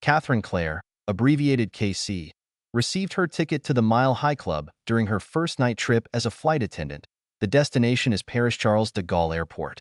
Catherine Clare, abbreviated KC, received her ticket to the Mile High Club during her first night trip as a flight attendant. The destination is Paris Charles de Gaulle Airport.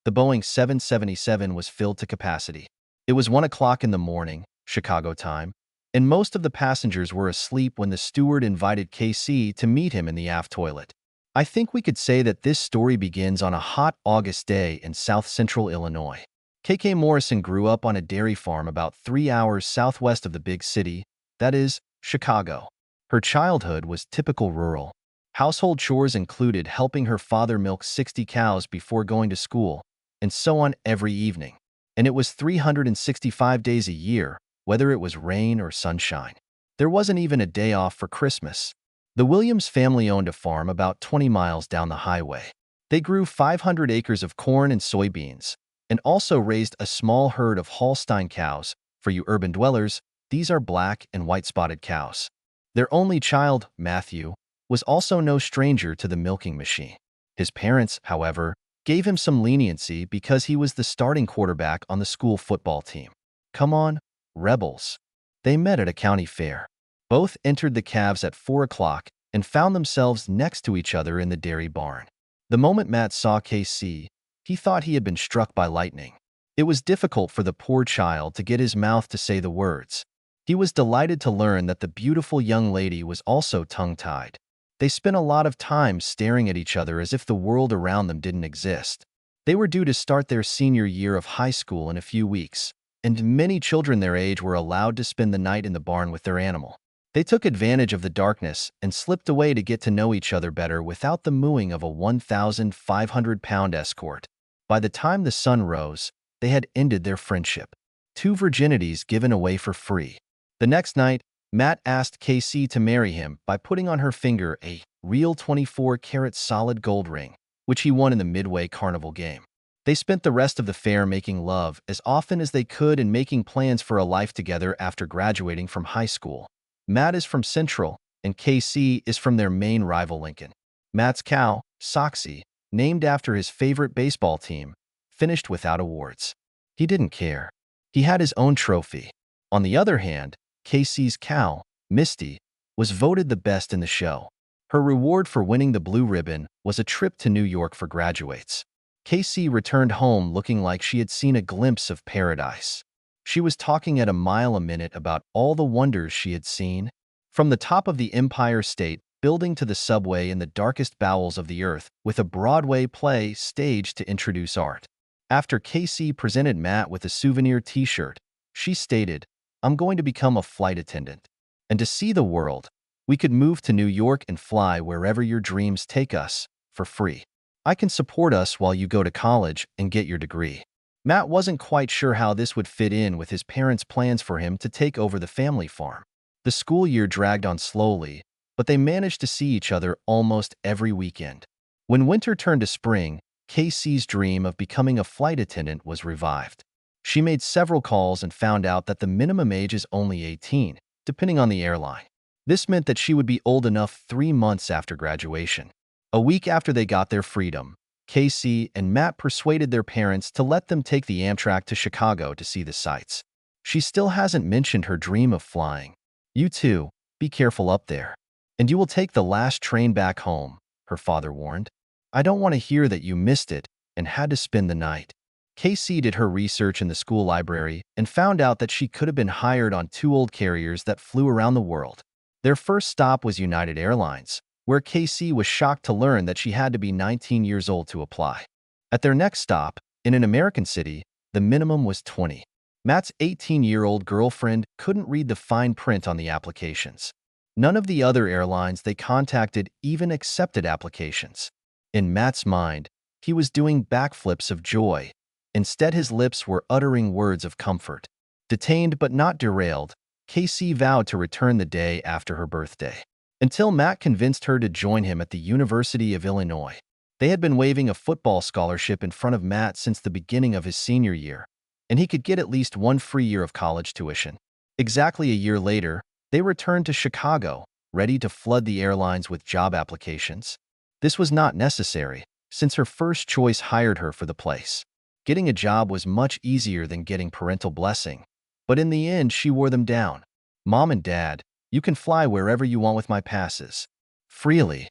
The Boeing 777 was filled to capacity. It was 1 o'clock in the morning, Chicago time, and most of the passengers were asleep when the steward invited KC to meet him in the aft toilet. I think we could say that this story begins on a hot August day in south-central Illinois. KK Morrison grew up on a dairy farm about 3 hours southwest of the big city, that is, Chicago. Her childhood was typical rural. Household chores included helping her father milk 60 cows before going to school, and so on every evening. And it was 365 days a year, whether it was rain or sunshine. There wasn't even a day off for Christmas. The Williams family owned a farm about 20 miles down the highway. They grew 500 acres of corn and soybeans, and also raised a small herd of Holstein cows. For you urban dwellers, these are black and white-spotted cows. Their only child, Matthew, was also no stranger to the milking machine. His parents, however, gave him some leniency because he was the starting quarterback on the school football team. Come on, rebels. They met at a county fair. Both entered the calves at 4 o'clock and found themselves next to each other in the dairy barn. The moment Matt saw KC, he thought he had been struck by lightning. It was difficult for the poor child to get his mouth to say the words. He was delighted to learn that the beautiful young lady was also tongue-tied. They spent a lot of time staring at each other as if the world around them didn't exist. They were due to start their senior year of high school in a few weeks, and many children their age were allowed to spend the night in the barn with their animal. They took advantage of the darkness and slipped away to get to know each other better without the mooing of a 1,500-pound escort. By the time the sun rose, they had ended their friendship. 2 virginities given away for free. The next night, Matt asked KC to marry him by putting on her finger a real 24-karat solid gold ring, which he won in the Midway Carnival game. They spent the rest of the fair making love as often as they could and making plans for a life together after graduating from high school. Matt is from Central, and KC is from their main rival Lincoln. Matt's cow, Soxy, named after his favorite baseball team, finished without awards. He didn't care. He had his own trophy. On the other hand, KC's cow, Misty, was voted the best in the show. Her reward for winning the blue ribbon was a trip to New York for graduates. KC returned home looking like she had seen a glimpse of paradise. She was talking at a mile a minute about all the wonders she had seen, from the top of the Empire State Building to the subway in the darkest bowels of the earth, with a Broadway play staged to introduce art. After KC presented Matt with a souvenir t-shirt, she stated, "I'm going to become a flight attendant. And to see the world, we could move to New York and fly wherever your dreams take us, for free. I can support us while you go to college and get your degree." Matt wasn't quite sure how this would fit in with his parents' plans for him to take over the family farm. The school year dragged on slowly, but they managed to see each other almost every weekend. When winter turned to spring, KC's dream of becoming a flight attendant was revived. She made several calls and found out that the minimum age is only 18, depending on the airline. This meant that she would be old enough 3 months after graduation. A week after they got their freedom, KC and Matt persuaded their parents to let them take the Amtrak to Chicago to see the sights. She still hasn't mentioned her dream of flying. "You too, be careful up there. And you will take the last train back home," her father warned. "I don't want to hear that you missed it and had to spend the night." KC did her research in the school library and found out that she could have been hired on 2 old carriers that flew around the world. Their first stop was United Airlines, where KC was shocked to learn that she had to be 19 years old to apply. At their next stop, in an American city, the minimum was 20. Matt's 18-year-old girlfriend couldn't read the fine print on the applications. None of the other airlines they contacted even accepted applications. In Matt's mind, he was doing backflips of joy. Instead, his lips were uttering words of comfort. Detained but not derailed, KC vowed to return the day after her birthday. Until Matt convinced her to join him at the University of Illinois. They had been waving a football scholarship in front of Matt since the beginning of his senior year, and he could get at least 1 free year of college tuition. Exactly a year later, they returned to Chicago, ready to flood the airlines with job applications. This was not necessary, since her first choice hired her for the place. Getting a job was much easier than getting parental blessing, But in the end, she wore them down. "Mom and Dad, you can fly wherever you want with my passes. Freely.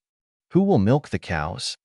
Who will milk the cows?"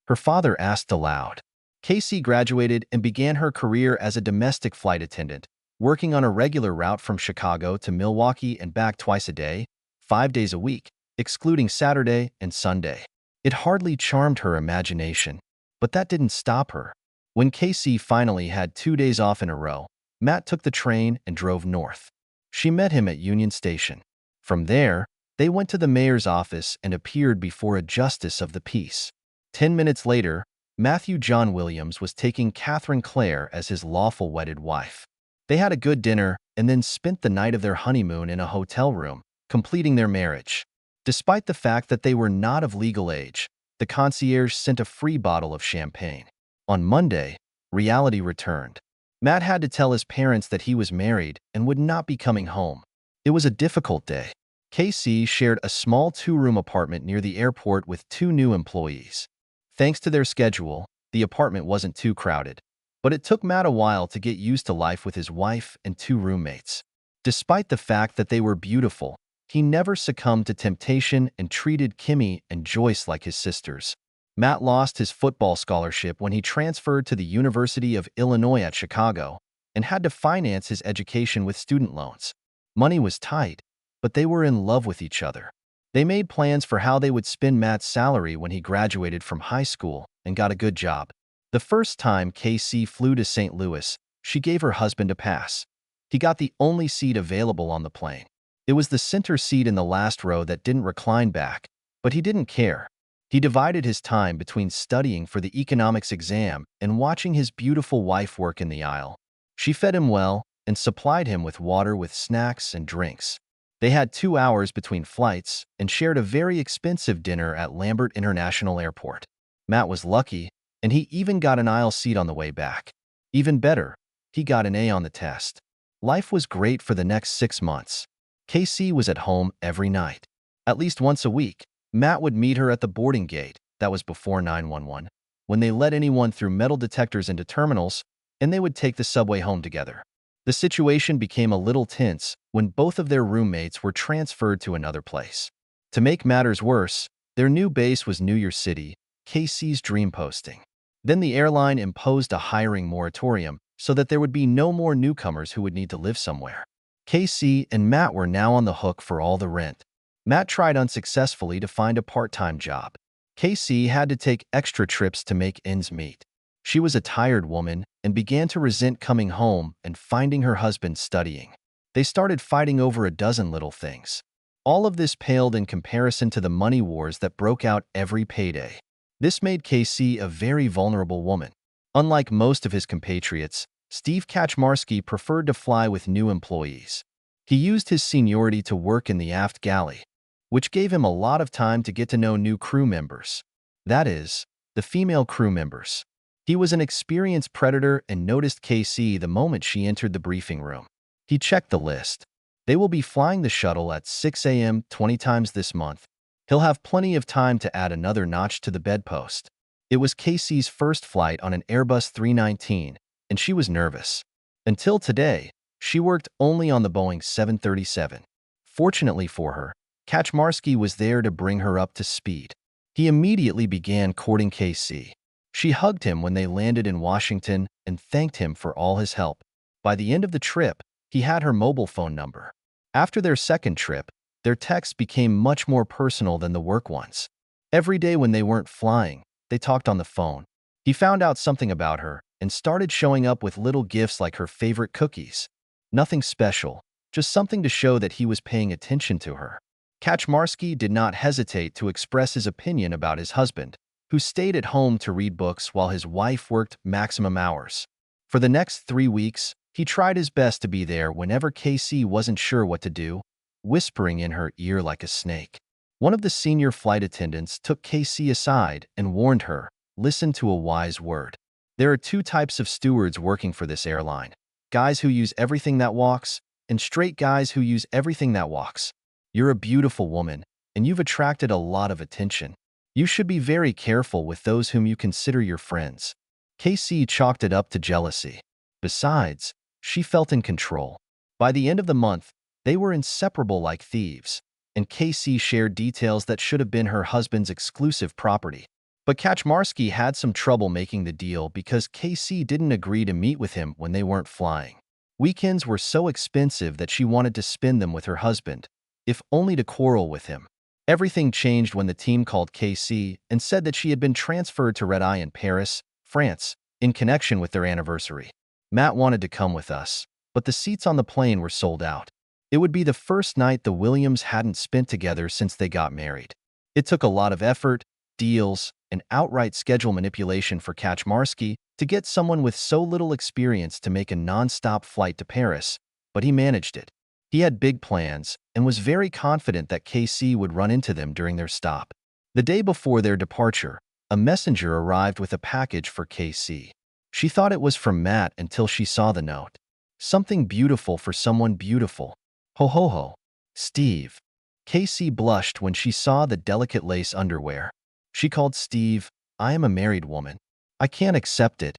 her father asked aloud. Casey graduated and began her career as a domestic flight attendant, working on a regular route from Chicago to Milwaukee and back twice a day, 5 days a week, excluding Saturday and Sunday. It hardly charmed her imagination, but that didn't stop her. When Casey finally had 2 days off in a row, Matt took the train and drove north. She met him at Union Station. From there, they went to the mayor's office and appeared before a justice of the peace. 10 minutes later, Matthew John Williams was taking Catherine Clare as his lawful wedded wife. They had a good dinner and then spent the night of their honeymoon in a hotel room, completing their marriage. Despite the fact that they were not of legal age, the concierge sent a free bottle of champagne. On Monday, reality returned. Matt had to tell his parents that he was married and would not be coming home. It was a difficult day. Casey shared a small 2-room apartment near the airport with 2 new employees. Thanks to their schedule, the apartment wasn't too crowded. But it took Matt a while to get used to life with his wife and 2 roommates. Despite the fact that they were beautiful, he never succumbed to temptation and treated Kimmy and Joyce like his sisters. Matt lost his football scholarship when he transferred to the University of Illinois at Chicago and had to finance his education with student loans. Money was tight, but they were in love with each other. They made plans for how they would spend Matt's salary when he graduated from high school and got a good job. The first time Casey flew to St. Louis, she gave her husband a pass. He got the only seat available on the plane. It was the center seat in the last row that didn't recline back, but he didn't care. He divided his time between studying for the economics exam and watching his beautiful wife work in the aisle. She fed him well and supplied him with water with snacks and drinks. They had 2 hours between flights and shared a very expensive dinner at Lambert International Airport. Matt was lucky, and he even got an aisle seat on the way back. Even better, he got an A on the test. Life was great for the next 6 months. Casey was at home every night. At least once a week, Matt would meet her at the boarding gate, that was before 911, when they let anyone through metal detectors into terminals, and they would take the subway home together. The situation became a little tense when both of their roommates were transferred to another place. To make matters worse, their new base was New York City, Casey's dream posting. Then the airline imposed a hiring moratorium so that there would be no more newcomers who would need to live somewhere. Casey and Matt were now on the hook for all the rent. Matt tried unsuccessfully to find a part-time job. Casey had to take extra trips to make ends meet. She was a tired woman and began to resent coming home and finding her husband studying. They started fighting over a dozen little things. All of this paled in comparison to the money wars that broke out every payday. This made Casey a very vulnerable woman. Unlike most of his compatriots, Steve Kaczmarski preferred to fly with new employees. He used his seniority to work in the aft galley, which gave him a lot of time to get to know new crew members. That is, the female crew members. He was an experienced predator and noticed Casey the moment she entered the briefing room. He checked the list. They will be flying the shuttle at 6 a.m. 20 times this month. He'll have plenty of time to add another notch to the bedpost. It was Casey's first flight on an Airbus 319, and she was nervous. Until today, she worked only on the Boeing 737. Fortunately for her, Kaczmarski was there to bring her up to speed. He immediately began courting Casey. She hugged him when they landed in Washington and thanked him for all his help. By the end of the trip, he had her mobile phone number. After their second trip, their texts became much more personal than the work ones. Every day when they weren't flying, they talked on the phone. He found out something about her and started showing up with little gifts like her favorite cookies. Nothing special, just something to show that he was paying attention to her. Kaczmarski did not hesitate to express his opinion about his husband, who stayed at home to read books while his wife worked maximum hours. For the next 3 weeks, he tried his best to be there whenever Casey wasn't sure what to do, whispering in her ear like a snake. One of the senior flight attendants took Casey aside and warned her, "Listen to a wise word. There are 2 types of stewards working for this airline. Guys who use everything that walks, and straight guys who use everything that walks. You're a beautiful woman, and you've attracted a lot of attention. You should be very careful with those whom you consider your friends." Casey chalked it up to jealousy. Besides, she felt in control. By the end of the month, they were inseparable like thieves, and Casey shared details that should have been her husband's exclusive property. But Kaczmarski had some trouble making the deal because Casey didn't agree to meet with him when they weren't flying. Weekends were so expensive that she wanted to spend them with her husband, if only to quarrel with him. Everything changed when the team called Casey and said that she had been transferred to Red Eye in Paris, France, in connection with their anniversary. Matt wanted to come with us, but the seats on the plane were sold out. It would be the first night the Williams hadn't spent together since they got married. It took a lot of effort, deals, and outright schedule manipulation for Kaczmarski to get someone with so little experience to make a non-stop flight to Paris, but he managed it. He had big plans and was very confident that KC would run into them during their stop. The day before their departure, a messenger arrived with a package for KC. She thought it was from Matt until she saw the note. Something beautiful for someone beautiful. Ho ho ho. Steve. KC blushed when she saw the delicate lace underwear. She called Steve, "I am a married woman. I can't accept it.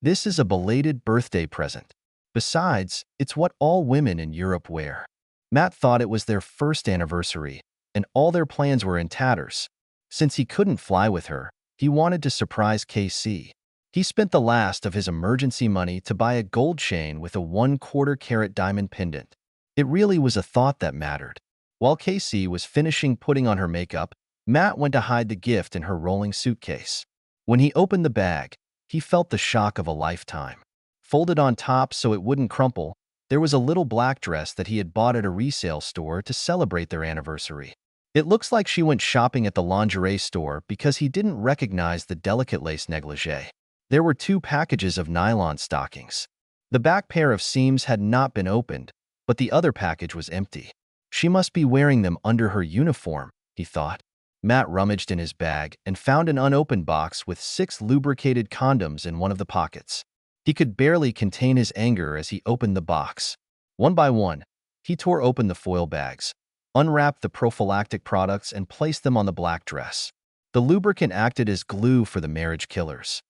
This is a belated birthday present. Besides, it's what all women in Europe wear." Matt thought it was their first anniversary, and all their plans were in tatters. Since he couldn't fly with her, he wanted to surprise KC. He spent the last of his emergency money to buy a gold chain with a 1/4 carat diamond pendant. It really was a thought that mattered. While Casey was finishing putting on her makeup, Matt went to hide the gift in her rolling suitcase. When he opened the bag, he felt the shock of a lifetime. Folded on top so it wouldn't crumple, there was a little black dress that he had bought at a resale store to celebrate their anniversary. It looks like she went shopping at the lingerie store because he didn't recognize the delicate lace negligee. There were 2 packages of nylon stockings. The back pair of seams had not been opened, but the other package was empty. She must be wearing them under her uniform, he thought. Matt rummaged in his bag and found an unopened box with 6 lubricated condoms in one of the pockets. He could barely contain his anger as he opened the box. One by one, he tore open the foil bags, unwrapped the prophylactic products, and placed them on the black dress. The lubricant acted as glue for the marriage killers.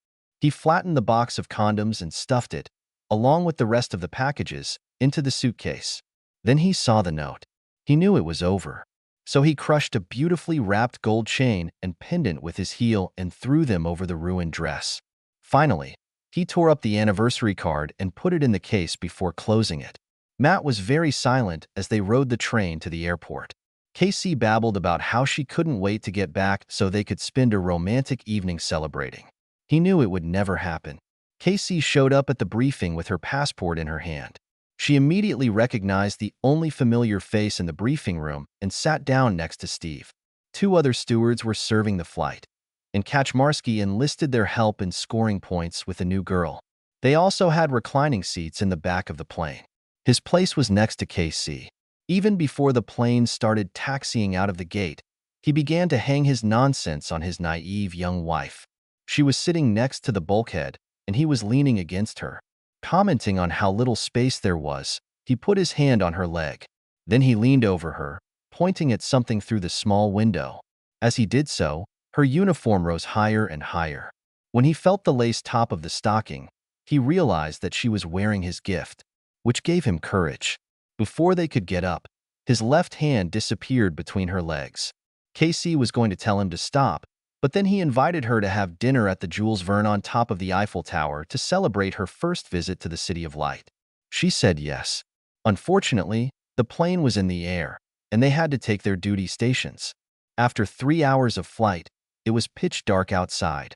He flattened the box of condoms and stuffed it, along with the rest of the packages, into the suitcase. Then he saw the note. He knew it was over. So he crushed a beautifully wrapped gold chain and pendant with his heel and threw them over the ruined dress. Finally, he tore up the anniversary card and put it in the case before closing it. Matt was very silent as they rode the train to the airport. Casey babbled about how she couldn't wait to get back so they could spend a romantic evening celebrating. He knew it would never happen. Casey showed up at the briefing with her passport in her hand. She immediately recognized the only familiar face in the briefing room and sat down next to Steve. 2 other stewards were serving the flight, and Kaczmarski enlisted their help in scoring points with a new girl. They also had reclining seats in the back of the plane. His place was next to KC. Even before the plane started taxiing out of the gate, he began to hang his nonsense on his naive young wife. She was sitting next to the bulkhead, and he was leaning against her. Commenting on how little space there was, he put his hand on her leg. Then he leaned over her, pointing at something through the small window. As he did so, her uniform rose higher and higher. When he felt the lace top of the stocking, he realized that she was wearing his gift, which gave him courage. Before they could get up, his left hand disappeared between her legs. Casey was going to tell him to stop, but then he invited her to have dinner at the Jules Verne on top of the Eiffel Tower to celebrate her first visit to the City of Light. She said yes. Unfortunately, the plane was in the air, and they had to take their duty stations. After 3 hours of flight, it was pitch dark outside.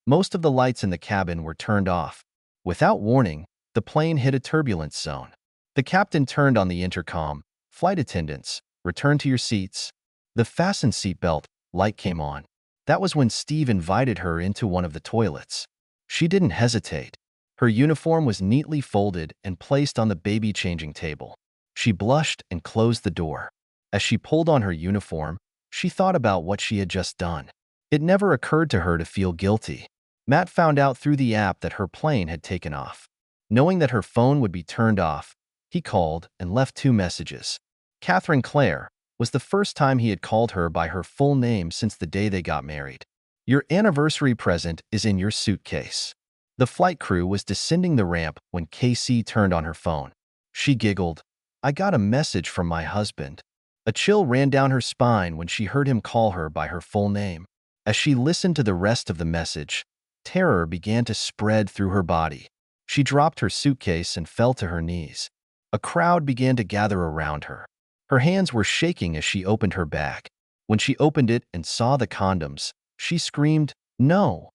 Most of the lights in the cabin were turned off. Without warning, the plane hit a turbulence zone. The captain turned on the intercom. "Flight attendants, return to your seats." The fasten seatbelt light came on. That was when Steve invited her into one of the toilets. She didn't hesitate. Her uniform was neatly folded and placed on the baby-changing table. She blushed and closed the door. As she pulled on her uniform, she thought about what she had just done. It never occurred to her to feel guilty. Matt found out through the app that her plane had taken off. Knowing that her phone would be turned off, he called and left 2 messages. Catherine Claire was the first time he had called her by her full name since the day they got married. "Your anniversary present is in your suitcase." The flight crew was descending the ramp when KC turned on her phone. She giggled. I got a message from my husband." A chill ran down her spine when she heard him call her by her full name. As she listened to the rest of the message, terror began to spread through her body. She dropped her suitcase and fell to her knees. A crowd began to gather around her. Her hands were shaking as she opened her bag. When she opened it and saw the condoms, she screamed, "No!"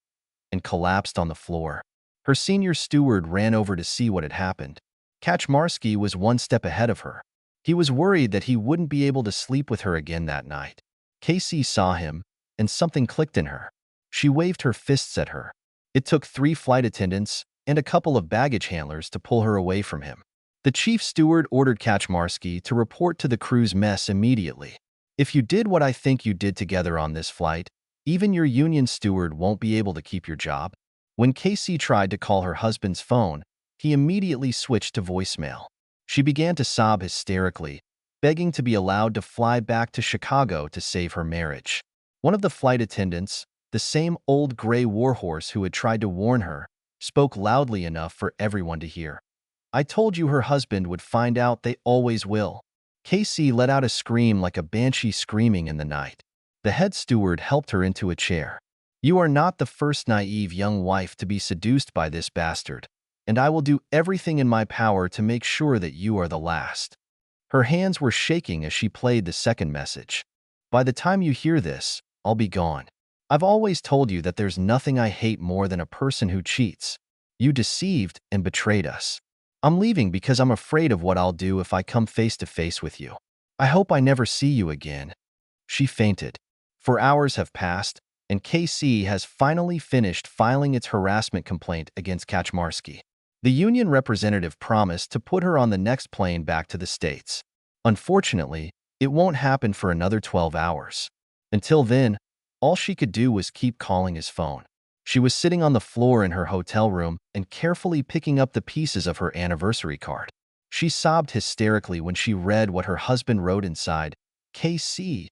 and collapsed on the floor. Her senior steward ran over to see what had happened. Kaczmarski was one step ahead of her. He was worried that he wouldn't be able to sleep with her again that night. Casey saw him, and something clicked in her. She waved her fists at her. It took 3 flight attendants and a couple of baggage handlers to pull her away from him. The chief steward ordered Kaczmarski to report to the crew's mess immediately. "If you did what I think you did together on this flight, even your union steward won't be able to keep your job." When Casey tried to call her husband's phone, he immediately switched to voicemail. She began to sob hysterically, begging to be allowed to fly back to Chicago to save her marriage. One of the flight attendants, the same old gray warhorse who had tried to warn her, spoke loudly enough for everyone to hear. "I told you her husband would find out, they always will." Casey let out a scream like a banshee screaming in the night. The head steward helped her into a chair. "You are not the first naive young wife to be seduced by this bastard, and I will do everything in my power to make sure that you are the last." Her hands were shaking as she played the second message. "By the time you hear this, I'll be gone. I've always told you that there's nothing I hate more than a person who cheats. You deceived and betrayed us. I'm leaving because I'm afraid of what I'll do if I come face to face with you. I hope I never see you again." She fainted. 4 hours have passed, and KC has finally finished filing its harassment complaint against Kaczmarski. The union representative promised to put her on the next plane back to the States. Unfortunately, it won't happen for another 12 hours. Until then, all she could do was keep calling his phone. She was sitting on the floor in her hotel room and carefully picking up the pieces of her anniversary card. She sobbed hysterically when she read what her husband wrote inside. "KC,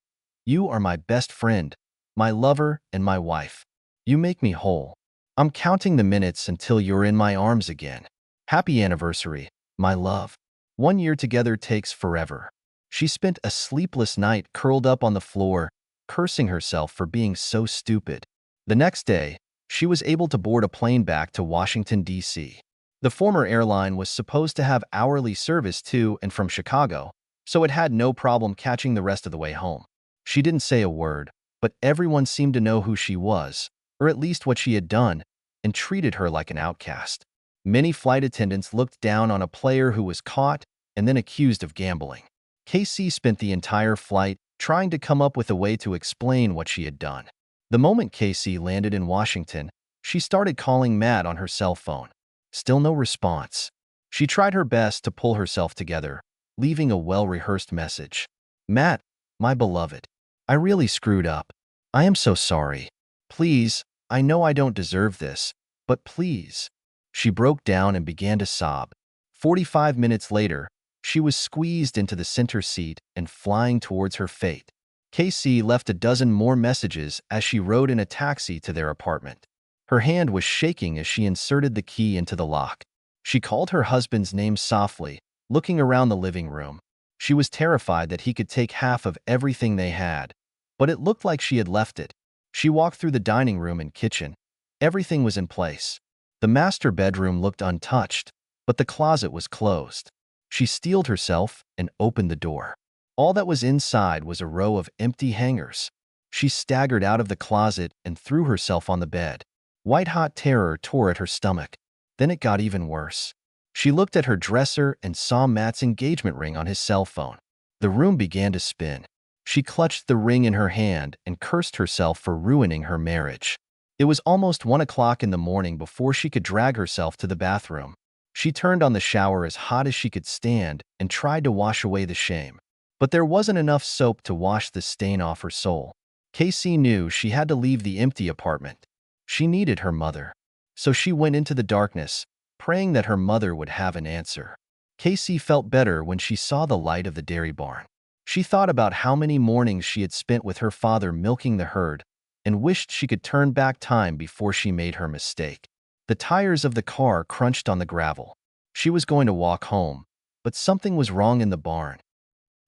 you are my best friend, my lover, and my wife. You make me whole. I'm counting the minutes until you're in my arms again. Happy anniversary, my love. 1 year together takes forever." She spent a sleepless night curled up on the floor, cursing herself for being so stupid. The next day, she was able to board a plane back to Washington, D.C. The former airline was supposed to have hourly service to and from Chicago, so it had no problem catching the rest of the way home. She didn't say a word, but everyone seemed to know who she was, or at least what she had done, and treated her like an outcast. Many flight attendants looked down on a player who was caught and then accused of gambling. Casey spent the entire flight trying to come up with a way to explain what she had done. The moment Casey landed in Washington, she started calling Matt on her cell phone. Still no response. She tried her best to pull herself together, leaving a well-rehearsed message. "Matt, my beloved, I really screwed up. I am so sorry. Please, I know I don't deserve this, but please." She broke down and began to sob. 45 minutes later, she was squeezed into the center seat and flying towards her fate. Casey left a dozen more messages as she rode in a taxi to their apartment. Her hand was shaking as she inserted the key into the lock. She called her husband's name softly, looking around the living room. She was terrified that he could take half of everything they had, but it looked like she had left it. She walked through the dining room and kitchen. Everything was in place. The master bedroom looked untouched, but the closet was closed. She steeled herself and opened the door. All that was inside was a row of empty hangers. She staggered out of the closet and threw herself on the bed. White-hot terror tore at her stomach. Then it got even worse. She looked at her dresser and saw Matt's engagement ring on his cell phone. The room began to spin. She clutched the ring in her hand and cursed herself for ruining her marriage. It was almost 1 o'clock in the morning before she could drag herself to the bathroom. She turned on the shower as hot as she could stand and tried to wash away the shame. But there wasn't enough soap to wash the stain off her soul. Casey knew she had to leave the empty apartment. She needed her mother. So she went into the darkness, praying that her mother would have an answer. Casey felt better when she saw the light of the dairy barn. She thought about how many mornings she had spent with her father milking the herd and wished she could turn back time before she made her mistake. The tires of the car crunched on the gravel. She was going to walk home, but something was wrong in the barn.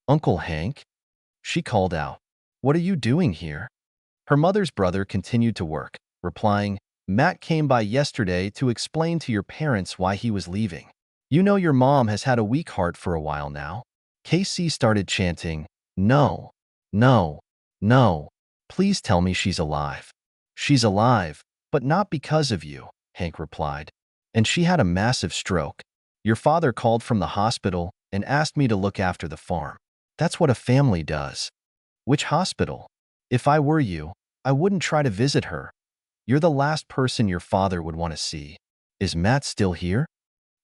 "Uncle Hank?" she called out. "What are you doing here?" Her mother's brother continued to work, replying, "Matt came by yesterday to explain to your parents why he was leaving. You know your mom has had a weak heart for a while now." Casey started chanting, "No, no, no. Please tell me she's alive." "She's alive, but not because of you," Hank replied. "And she had a massive stroke. Your father called from the hospital and asked me to look after the farm. That's what a family does." "Which hospital? If I were you, I wouldn't try to visit her. You're the last person your father would want to see." "Is Matt still here?"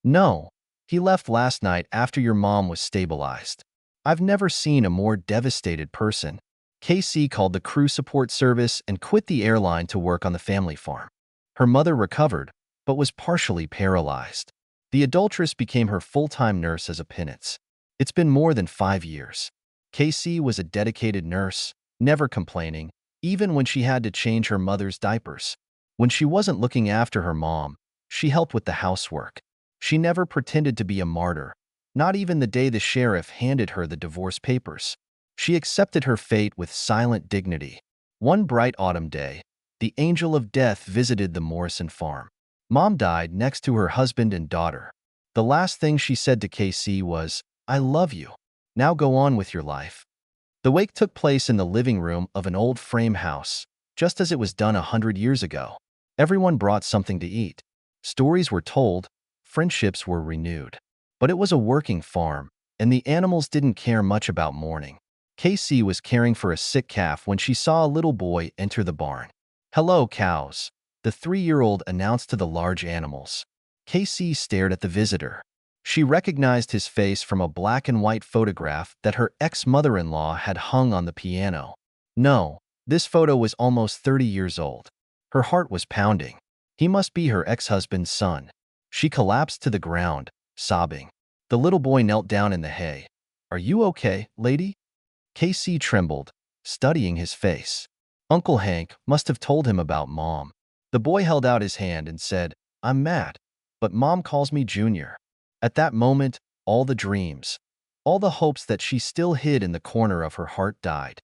"No. He left last night after your mom was stabilized. I've never seen a more devastated person." KC called the crew support service and quit the airline to work on the family farm. Her mother recovered, but was partially paralyzed. The adulteress became her full-time nurse as a penance. It's been more than 5 years. KC was a dedicated nurse, never complaining, even when she had to change her mother's diapers. When she wasn't looking after her mom, she helped with the housework. She never pretended to be a martyr, not even the day the sheriff handed her the divorce papers. She accepted her fate with silent dignity. One bright autumn day, the angel of death visited the Morrison farm. Mom died next to her husband and daughter. The last thing she said to KC was, "I love you. Now go on with your life." The wake took place in the living room of an old frame house, just as it was done 100 years ago. Everyone brought something to eat. Stories were told, friendships were renewed. But it was a working farm, and the animals didn't care much about mourning. KC was caring for a sick calf when she saw a little boy enter the barn. "Hello, cows," the 3-year-old announced to the large animals. KC stared at the visitor. She recognized his face from a black and white photograph that her ex-mother-in-law had hung on the piano. No, this photo was almost 30 years old. Her heart was pounding. He must be her ex-husband's son. She collapsed to the ground, sobbing. The little boy knelt down in the hay. "Are you okay, lady?" KC trembled, studying his face. Uncle Hank must have told him about Mom. The boy held out his hand and said, "I'm Matt, but Mom calls me Junior." At that moment, all the dreams, all the hopes that she still hid in the corner of her heart died.